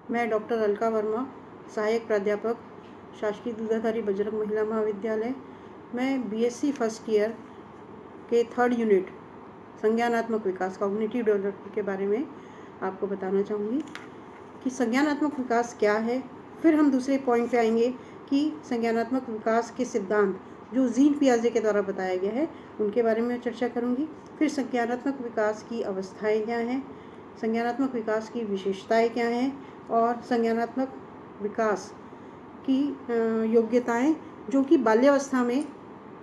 मैं डॉक्टर अलका वर्मा, सहायक प्राध्यापक, शासकीय दूधाधारी बजरंग महिला महाविद्यालय। मैं बीएससी फर्स्ट ईयर के 3rd यूनिट संज्ञानात्मक विकास कॉग्निटिव डेवलपमेंट के बारे में आपको बताना चाहूँगी कि संज्ञानात्मक विकास क्या है। फिर हम दूसरे पॉइंट पे आएंगे कि संज्ञानात्मक विकास के सिद्धांत जो जीन पियाजे के द्वारा बताया गया है उनके बारे में चर्चा करूँगी। फिर संज्ञानात्मक विकास की अवस्थाएँ क्या हैं, संज्ञानात्मक विकास की विशेषताएँ क्या हैं और संज्ञानात्मक विकास की योग्यताएं जो कि बाल्यावस्था में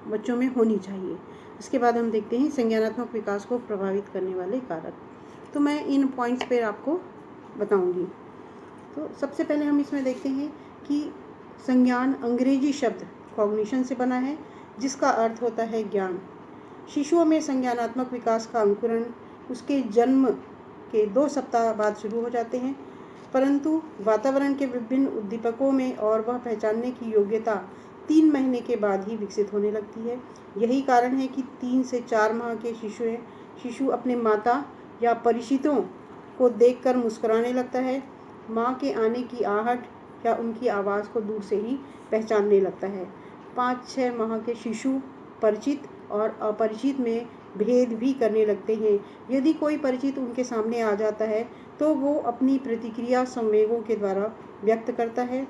बच्चों में होनी चाहिए। इसके बाद हम देखते हैं संज्ञानात्मक विकास को प्रभावित करने वाले कारक। तो मैं इन पॉइंट्स पर आपको बताऊंगी। तो सबसे पहले हम इसमें देखते हैं कि संज्ञान अंग्रेजी शब्द कॉग्निशन से बना है, जिसका अर्थ होता है ज्ञान। शिशुओं में संज्ञानात्मक विकास का अंकुरण उसके जन्म के 2 सप्ताह बाद शुरू हो जाते हैं, परंतु वातावरण के विभिन्न उद्दीपकों में और वह पहचानने की योग्यता 3 महीने के बाद ही विकसित होने लगती है। यही कारण है कि 3 से 4 माह के शिशु अपने माता या परिचितों को देखकर मुस्कुराने लगता है, माँ के आने की आहट या उनकी आवाज़ को दूर से ही पहचानने लगता है। 5-6 माह के शिशु परिचित और अपरिचित में भेद भी करने लगते हैं। यदि कोई परिचित उनके सामने आ जाता है तो वो अपनी प्रतिक्रिया संवेगों के द्वारा व्यक्त करता है।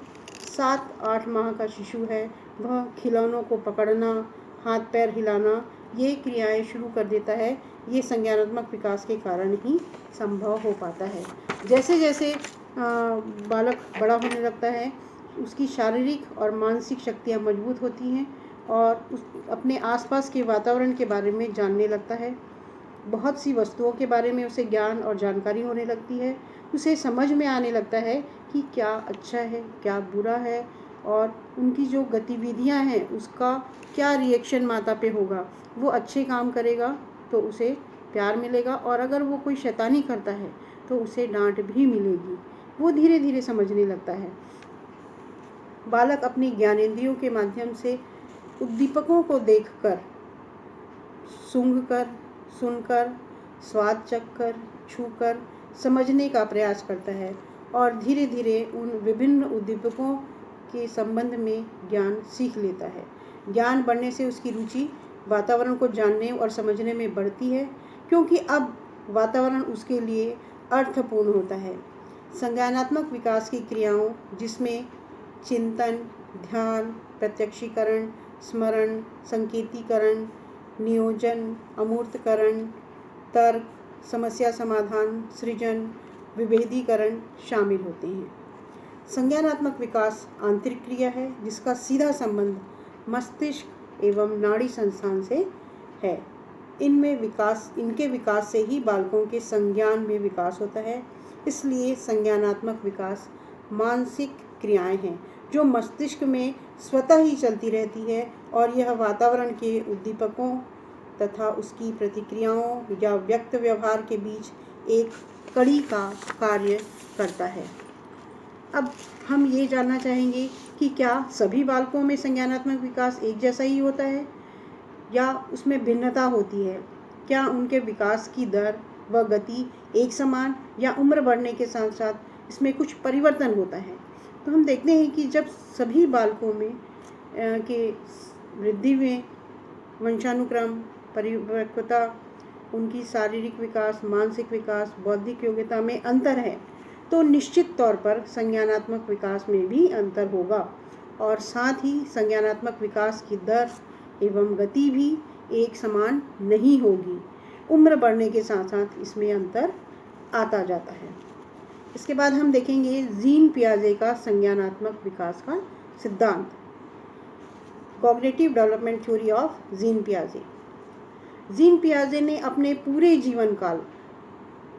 7-8 माह का शिशु है, वह खिलौनों को पकड़ना, हाथ पैर हिलाना, ये क्रियाएं शुरू कर देता है। ये संज्ञानात्मक विकास के कारण ही संभव हो पाता है। जैसे जैसे बालक बड़ा होने लगता है, उसकी शारीरिक और मानसिक शक्तियाँ मजबूत होती हैं और उस अपने आसपास के वातावरण के बारे में जानने लगता है। बहुत सी वस्तुओं के बारे में उसे ज्ञान और जानकारी होने लगती है। उसे समझ में आने लगता है कि क्या अच्छा है, क्या बुरा है और उनकी जो गतिविधियां हैं उसका क्या रिएक्शन माता पे होगा। वो अच्छे काम करेगा तो उसे प्यार मिलेगा और अगर वो कोई शैतानी करता है तो उसे डांट भी मिलेगी। वो धीरे धीरे समझने लगता है। बालक अपनी ज्ञानेंद्रियों के माध्यम से उद्दीपकों को देखकर, सूंघकर, सुनकर, स्वाद चखकर, छूकर समझने का प्रयास करता है और धीरे धीरे उन विभिन्न उद्दीपकों के संबंध में ज्ञान सीख लेता है। ज्ञान बढ़ने से उसकी रुचि वातावरण को जानने और समझने में बढ़ती है, क्योंकि अब वातावरण उसके लिए अर्थपूर्ण होता है। संज्ञानात्मक विकास की क्रियाओं जिसमें चिंतन, ध्यान, प्रत्यक्षीकरण, स्मरण, संकेतीकरण, नियोजन, अमूर्तकरण, तर्क, समस्या समाधान, सृजन, विभेदीकरण शामिल होते हैं। संज्ञानात्मक विकास आंतरिक क्रिया है जिसका सीधा संबंध मस्तिष्क एवं नाड़ी संस्थान से है। इनके विकास से ही बालकों के संज्ञान में विकास होता है। इसलिए संज्ञानात्मक विकास मानसिक क्रियाएं हैं जो मस्तिष्क में स्वतः ही चलती रहती है और यह वातावरण के उद्दीपकों तथा उसकी प्रतिक्रियाओं या व्यक्त व्यवहार के बीच एक कड़ी का कार्य करता है। अब हम ये जानना चाहेंगे कि क्या सभी बालकों में संज्ञानात्मक विकास एक जैसा ही होता है या उसमें भिन्नता होती है? क्या उनके विकास की दर व गति एक समान या उम्र बढ़ने के साथ साथ इसमें कुछ परिवर्तन होता है? तो हम देखते हैं कि जब सभी बालकों में के वृद्धि में वंशानुक्रम, परिपक्वता, उनकी शारीरिक विकास, मानसिक विकास, बौद्धिक योग्यता में अंतर है तो निश्चित तौर पर संज्ञानात्मक विकास में भी अंतर होगा और साथ ही संज्ञानात्मक विकास की दर एवं गति भी एक समान नहीं होगी। उम्र बढ़ने के साथ साथ इसमें अंतर आता जाता है। इसके बाद हम देखेंगे जीन पियाजे का संज्ञानात्मक विकास का सिद्धांत, cognitive development theory of Jean पियाजे। जीन पियाजे ने अपने पूरे जीवन काल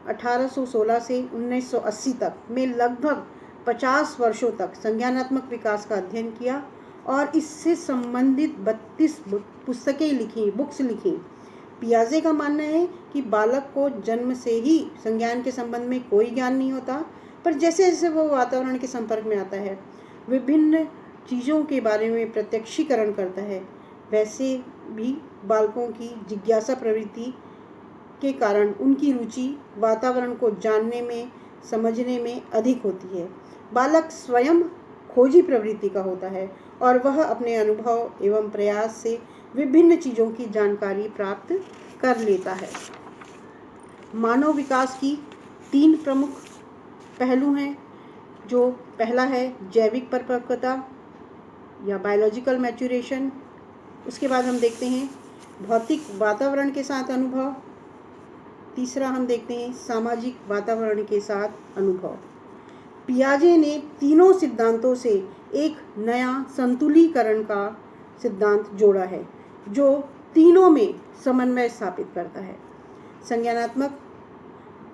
1816 से 1980 तक में लगभग 50 वर्षों तक संज्ञानात्मक विकास का अध्ययन किया और इससे संबंधित 32 बुक्स लिखी। पियाजे का मानना है कि बालक को जन्म से ही संज्ञान के संबंध में कोई ज्ञान नहीं होता, पर जैसे जैसे वो वातावरण के संपर्क में आता है, विभिन्न चीज़ों के बारे में प्रत्यक्षीकरण करता है, वैसे भी बालकों की जिज्ञासा प्रवृत्ति के कारण उनकी रुचि वातावरण को जानने में समझने में अधिक होती है। बालक स्वयं खोजी प्रवृत्ति का होता है और वह अपने अनुभव एवं प्रयास से विभिन्न चीज़ों की जानकारी प्राप्त कर लेता है। मानव विकास की 3 प्रमुख पहलू हैं, जो पहला है जैविक परिपक्वता या बायोलॉजिकल मैच्योरेशन। उसके बाद हम देखते हैं भौतिक वातावरण के साथ अनुभव। तीसरा हम देखते हैं सामाजिक वातावरण के साथ अनुभव। पियाजे ने तीनों सिद्धांतों से एक नया संतुलीकरण का सिद्धांत जोड़ा है, जो तीनों में समन्वय स्थापित करता है। संज्ञानात्मक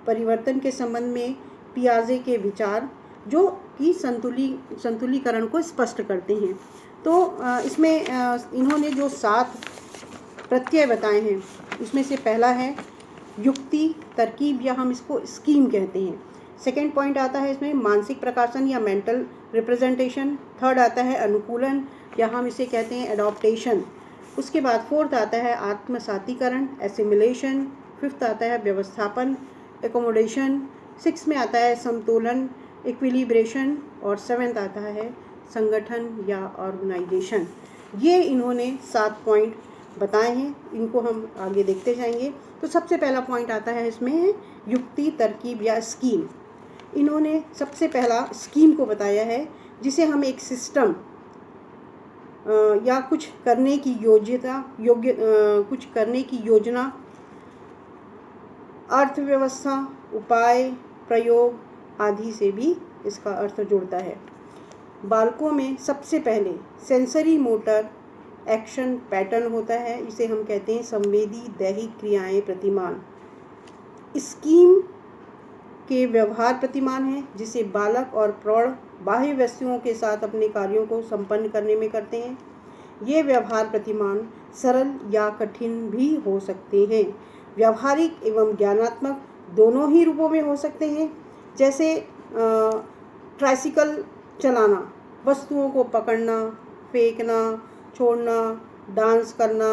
परिवर्तन के संबंध में पियाजे के विचार जो कि संतुलीकरण को स्पष्ट करते हैं। तो इसमें इन्होंने जो 7 प्रत्यय बताए हैं, उसमें से पहला है युक्ति, तरकीब, या हम इसको स्कीम कहते हैं। सेकेंड पॉइंट आता है इसमें मानसिक प्रकाशन या मेंटल रिप्रेजेंटेशन। थर्ड आता है अनुकूलन, या हम इसे कहते हैं एडॉप्टेशन। उसके बाद फोर्थ आता है आत्मसातीकरण, एसिमिलेशन। फिफ्थ आता है व्यवस्थापन, एकोमोडेशन। 6 में आता है समतोलन, इक्विलिब्रेशन। और 7th आता है संगठन या ऑर्गेनाइजेशन। ये इन्होंने 7 पॉइंट बताए हैं, इनको हम आगे देखते जाएंगे। तो सबसे पहला पॉइंट आता है इसमें युक्ति, तरकीब या स्कीम। इन्होंने सबसे पहला स्कीम को बताया है, जिसे हम एक सिस्टम या कुछ करने की योजना, अर्थव्यवस्था, उपाय, प्रयोग आदि से भी इसका अर्थ जुड़ता है। बालकों में सबसे पहले सेंसरी मोटर एक्शन पैटर्न होता है, इसे हम कहते हैं संवेदी दैहिक क्रियाएं प्रतिमान। स्कीम के व्यवहार प्रतिमान है, जिसे बालक और प्रौढ़ बाह्य वस्तुओं के साथ अपने कार्यों को संपन्न करने में करते हैं। ये व्यवहार प्रतिमान सरल या कठिन भी हो सकते हैं। व्यावहारिक एवं ज्ञानात्मक दोनों ही रूपों में हो सकते हैं। जैसे ट्राइसिकल चलाना, वस्तुओं को पकड़ना, फेंकना, छोड़ना, डांस करना,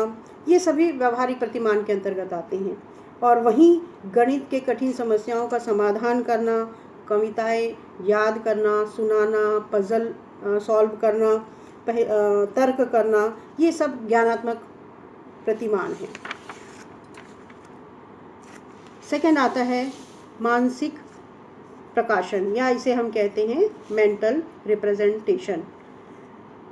ये सभी व्यवहारिक प्रतिमान के अंतर्गत आते हैं। और वहीं गणित के कठिन समस्याओं का समाधान करना, कविताएं याद करना, सुनाना, पजल सॉल्व करना, तर्क करना, ये सब ज्ञानात्मक प्रतिमान है। सेकंड आता है मानसिक प्रकाशन, या इसे हम कहते हैं मेंटल रिप्रेजेंटेशन।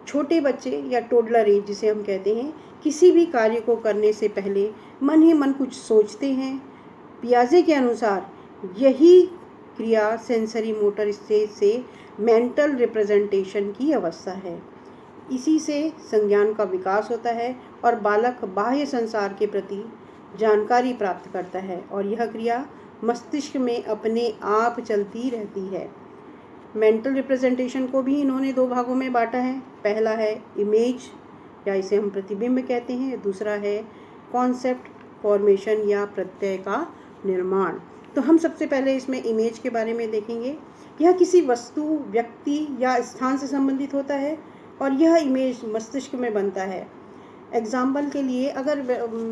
छोटे बच्चे या टोडलर एज जिसे हम कहते हैं, किसी भी कार्य को करने से पहले मन ही मन कुछ सोचते हैं। पियाजे के अनुसार यही क्रिया सेंसरी मोटर स्टेज से मेंटल रिप्रेजेंटेशन की अवस्था है। इसी से संज्ञान का विकास होता है और बालक बाह्य संसार के प्रति जानकारी प्राप्त करता है, और यह क्रिया मस्तिष्क में अपने आप चलती रहती है। मेंटल रिप्रेजेंटेशन को भी इन्होंने 2 भागों में बांटा है। पहला है इमेज, या इसे हम प्रतिबिंब कहते हैं। दूसरा है कॉन्सेप्ट फॉर्मेशन या प्रत्यय का निर्माण। तो हम सबसे पहले इसमें इमेज के बारे में देखेंगे। यह किसी वस्तु, व्यक्ति या स्थान से संबंधित होता है और यह इमेज मस्तिष्क में बनता है। एग्जाम्पल के लिए, अगर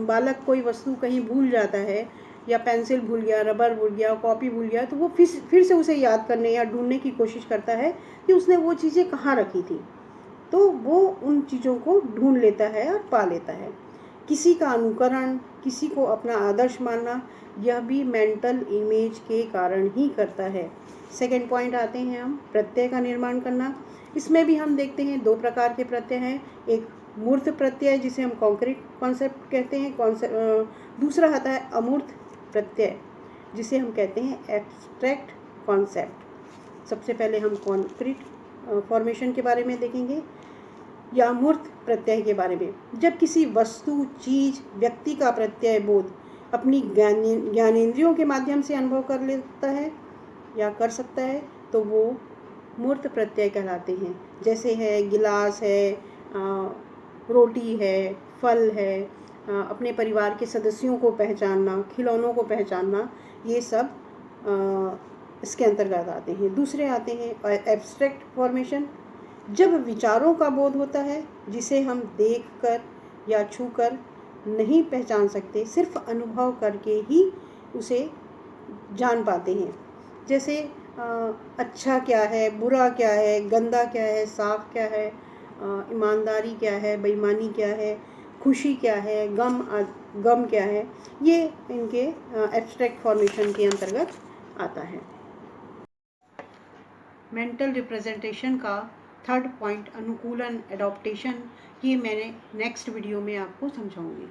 बालक कोई वस्तु कहीं भूल जाता है, या पेंसिल भूल गया, रबर भूल गया, कॉपी भूल गया, तो वो फिर से उसे याद करने या ढूंढने की कोशिश करता है कि उसने वो चीज़ें कहाँ रखी थी। तो वो उन चीज़ों को ढूंढ लेता है और पा लेता है। किसी का अनुकरण, किसी को अपना आदर्श मानना, यह भी मेंटल इमेज के कारण ही करता है। सेकेंड पॉइंट आते हैं हम प्रत्यय का निर्माण करना। इसमें भी हम देखते हैं 2 प्रकार के प्रत्यय हैं। एक मूर्त प्रत्यय, जिसे हम कॉन्क्रीट कॉन्सेप्ट कहते हैं। दूसरा आता है अमूर्त प्रत्यय, जिसे हम कहते हैं एब्स्ट्रैक्ट कॉन्सेप्ट। सबसे पहले हम कॉन्क्रीट फॉर्मेशन के बारे में देखेंगे, या मूर्त प्रत्यय के बारे में। जब किसी वस्तु, चीज, व्यक्ति का प्रत्यय बोध अपनी ज्ञानेंद्रियों के माध्यम से अनुभव कर लेता है या कर सकता है, तो वो मूर्त प्रत्यय कहलाते हैं। जैसे है गिलास है, रोटी है, फल है, अपने परिवार के सदस्यों को पहचानना, खिलौनों को पहचानना, ये सब इसके अंतर्गत आते हैं। दूसरे आते हैं एब्स्ट्रैक्ट फॉर्मेशन। जब विचारों का बोध होता है, जिसे हम देखकर या छूकर नहीं पहचान सकते, सिर्फ अनुभव करके ही उसे जान पाते हैं। जैसे अच्छा क्या है, बुरा क्या है, गंदा क्या है, साफ क्या है, ईमानदारी क्या है, बेईमानी क्या है, खुशी क्या है, गम क्या है, ये इनके एब्स्ट्रैक्ट फॉर्मेशन के अंतर्गत आता है। मेंटल रिप्रेजेंटेशन का थर्ड पॉइंट अनुकूलन एडॉप्टेशन, ये मैंने नेक्स्ट वीडियो में आपको समझाऊंगी।